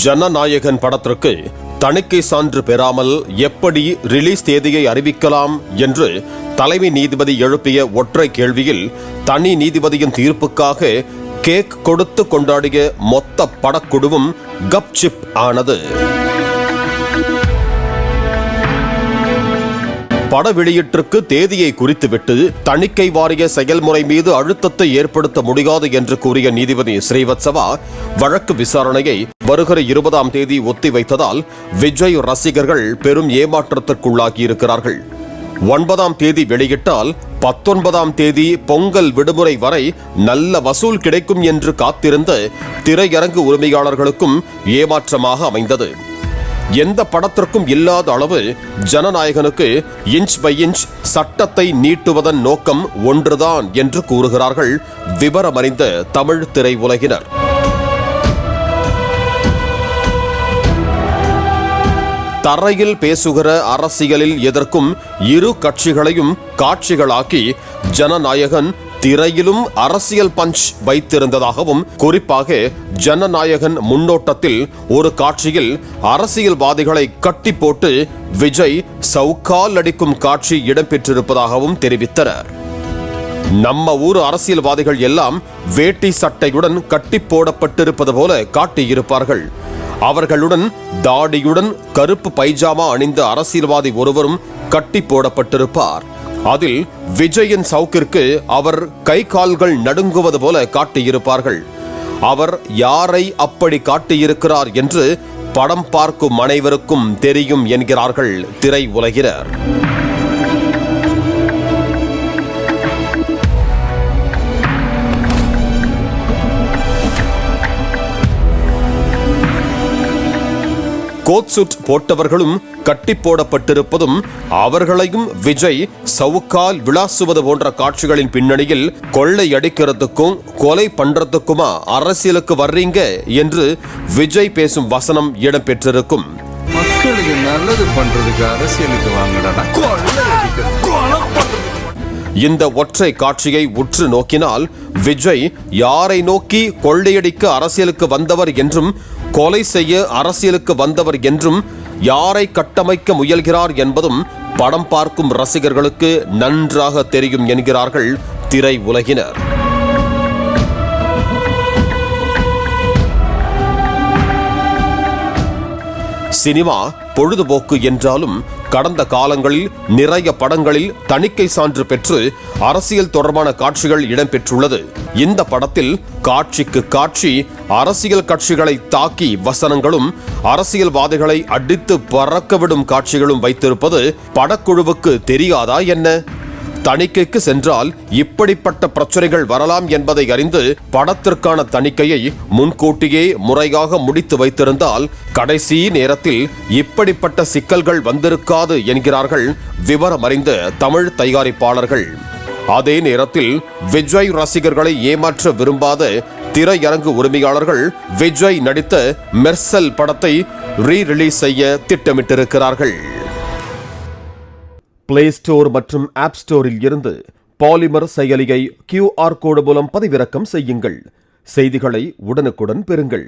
ஜனநாயகன் படத்திற்கு தணிக்கை சான்று பெறாமல் எப்படி ரிலீஸ் தேதியை அறிவிக்கலாம் என்று தலைமை நீதிபதி எழுப்பிய ஒற்றை கேள்வியில் தனி நீதிபதியின் தீர்ப்புக்காக கேக் கொடுத்து கொண்டாடிய மொத்த படக்குழுவும் கப்சிப் ஆனது. பட வெளியீட்டிற்கு தேதியை குறித்துவிட்டு தணிக்கை வாரிய செயல்முறை மீது அழுத்தத்தை ஏற்படுத்த முடியாது என்று கூறிய நீதிபதி ஸ்ரீவத்சவா வழக்கு விசாரணையை வருகிற 20ஆம் தேதி ஒத்திவைத்ததால் விஜய் ரசிகர்கள் பெரும் ஏமாற்றத்திற்குள்ளாகியிருக்கிறார்கள். 9ஆம் தேதி வெளியிட்டால் 19ஆம் தேதி பொங்கல் விடுமுறை வரை நல்ல வசூல் கிடைக்கும் என்று காத்திருந்த திரையரங்கு உரிமையாளர்களுக்கும் ஏமாற்றமாக அமைந்தது. எந்த படத்திற்கும் இல்லாத அளவு ஜனநாயகனுக்கு இன்ச் பை இன்ச் சட்டத்தை நீட்டுவதன் நோக்கம் ஒன்றுதான் என்று கூறுகிறார்கள் விவரமறிந்த தமிழ் திரையுலகினர். தரையில் பேசுகிற அரசியலில் எதிர்க்கும் இரு கட்சிகளையும் காட்சிகளாக்கி ஜனநாயகன் திரையிலும் அரசியல் பஞ்ச் வைத்திருந்ததாகவும், குறிப்பாக ஜனநாயகன் முன்னோட்டத்தில் ஒரு காட்சியில் அரசியல்வாதிகளை கட்டி போட்டு விஜய் சவுக்கால் அடிக்கும் காட்சி இடம்பெற்றிருப்பதாகவும் தெரிவித்தனர். நம்ம ஊர் அரசியல்வாதிகள் எல்லாம் வேட்டி சட்டையுடன் கட்டி போடப்பட்டிருப்பது போல காட்டியிருப்பார்கள். அவர்களுடன் தாடியுடன் கருப்பு பைஜாமா அணிந்த அரசியல்வாதி ஒருவரும் கட்டி போடப்பட்டிருப்பார். அதில் விஜயின் சவுக்கிற்கு அவர் கை கால்கள் நடுங்குவது போல காட்டியிருப்பார்கள். அவர் யாரை அப்படி காட்டியிருக்கிறார் என்று படம் பார்க்கும் அனைவருக்கும் தெரியும் என்கிறார்கள் திரை உலகினர். கோட் சூட் போட்டவர்களும் கட்டி போடப்பட்டிருப்பதும் அவர்களையும் விஜய் சவுக்கால் விளாசுவது போன்ற காட்சிகளின் பின்னணியில் கொள்ளை அடிக்கிறதுக்கும் கொலை பண்றதுக்குமா அரசியலுக்கு வர்றீங்க என்று விஜய் பேசும் வசனம் இடம்பெற்றிருக்கும். மக்களுக்கு நல்லது பண்றதுக்கு அரசியலுக்கு வாங்கடா. இந்த ஒற்றை காட்சியை உற்று நோக்கினால் விஜய் யாரை நோக்கி கொள்ளையடிக்க அரசியலுக்கு வந்தவர் என்றும் கொலை செய்ய அரசியலுக்கு வந்தவர் என்றும் யாரை கட்டமைக்க முயல்கிறார் என்பதும் படம் பார்க்கும் ரசிகர்களுக்கு நன்றாக தெரியும் என்கிறார்கள் திரை உலகினர். சினிமா பொழுதுபோக்கு என்றாலும் கடந்த காலங்களில் நிறைய படங்களில் தணிக்கை சான்று பெற்று அரசியல் தொடர்பான காட்சிகள் இடம்பெற்றுள்ளது. இந்த படத்தில் காட்சிக்கு காட்சி அரசியல் கட்சிகளை தாக்கி வசனங்களும் அரசியல்வாதிகளை அடித்து பறக்கவிடும் காட்சிகளும் வைத்திருப்பது படக்குழுவுக்கு தெரியாதா என்ன? தணிக்கைக்கு சென்றால் இப்படிப்பட்ட பிரச்சனைகள் வரலாம் என்பதை அறிந்து படத்திற்கான தணிக்கையை முன்கூட்டியே முறையாக முடித்து வைத்திருந்தால் கடைசி நேரத்தில் இப்படிப்பட்ட சிக்கல்கள் வந்திருக்காது என்கிறார்கள் விவரமறிந்த தமிழ் தயாரிப்பாளர்கள். அதே நேரத்தில் விஜய் ரசிகர்களை ஏமாற்ற விரும்பாத திரையரங்கு உரிமையாளர்கள் விஜய் நடித்த மெர்சல் படத்தை ரீ-ரிலீஸ் செய்ய திட்டமிட்டிருக்கிறார்கள். பிளே ஸ்டோர் மற்றும் ஆப் ஸ்டோரில் இருந்து பாலிமர் செயலியை QR கோடு மூலம் பதிவிறக்கம் செய்யுங்கள். செய்திகளை உடனுக்குடன் பெறுங்கள்.